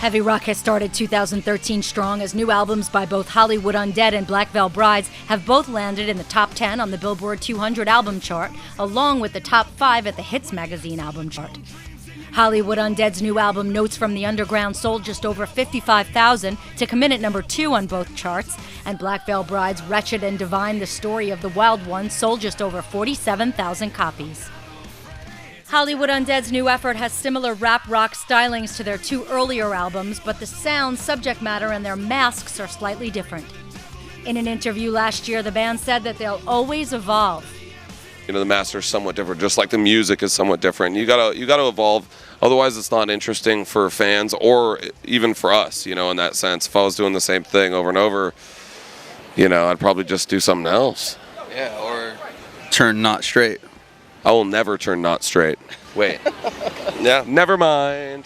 Heavy rock has started 2013 strong as new albums by both Hollywood Undead and Black Veil Brides have both landed in the top 10 on the Billboard 200 album chart, along with the top 5 at the Hits magazine album chart. Hollywood Undead's new album, Notes from the Underground, sold just over 55,000 to come in at number 2 on both charts, and Black Veil Bride's Wretched and Divine, the Story of the Wild One, sold just over 47,000 copies. Hollywood Undead's new effort has similar rap rock stylings to their 2 earlier albums, but the sound, subject matter, and their masks are slightly different. In an interview last year, the band said that they'll always evolve. You know, the master's somewhat different, just like the music is somewhat different. You gotta evolve, otherwise it's not interesting for fans or even for us, you know, in that sense. If I was doing the same thing over and over, you know, I'd probably just do something else. Yeah, or turn not straight. I will never turn not straight. Wait. Yeah, never mind.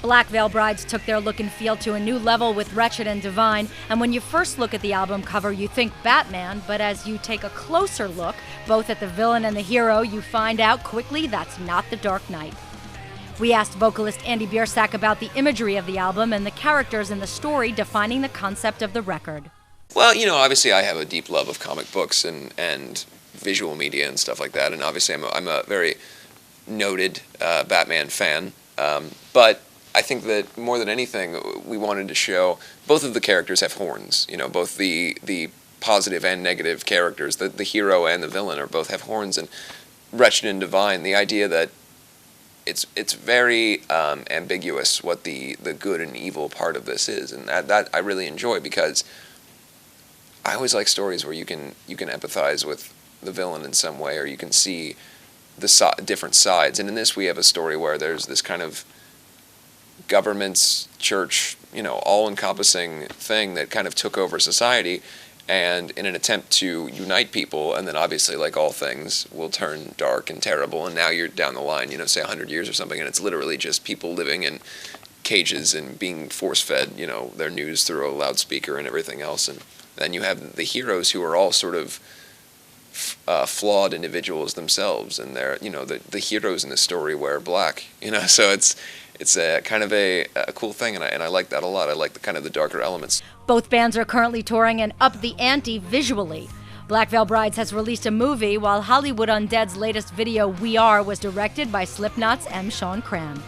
Black Veil Brides took their look and feel to a new level with Wretched and Divine, and when you first look at the album cover, you think Batman, but as you take a closer look, both at the villain and the hero, you find out quickly that's not the Dark Knight. We asked vocalist Andy Biersack about the imagery of the album and the characters in the story defining the concept of the record. Well, you know, obviously I have a deep love of comic books and visual media and stuff like that, and obviously I'm a very noted Batman fan, but I think that more than anything, we wanted to show both of the characters have horns. You know, both the positive and negative characters, the hero and the villain, are both have horns. And Wretched and Divine, the idea that it's very ambiguous what the good and evil part of this is, and that I really enjoy, because I always like stories where you can empathize with the villain in some way, or you can see the different sides. And in this, we have a story where there's this kind of government's, church, you know, all-encompassing thing that kind of took over society, and in an attempt to unite people, and then obviously, like all things, will turn dark and terrible, and now you're down the line, you know, say 100 years or something, and it's literally just people living in cages and being force-fed, you know, their news through a loudspeaker and everything else. And then you have the heroes, who are all sort of flawed individuals themselves, and they're, you know, the heroes in the story wear black, you know, so it's a kind of a cool thing, and I like that a lot. I like the kind of the darker elements. Both bands are currently touring and up the ante visually. Black Veil Brides has released a movie, while Hollywood Undead's latest video, We Are, was directed by Slipknot's M. Sean Cran.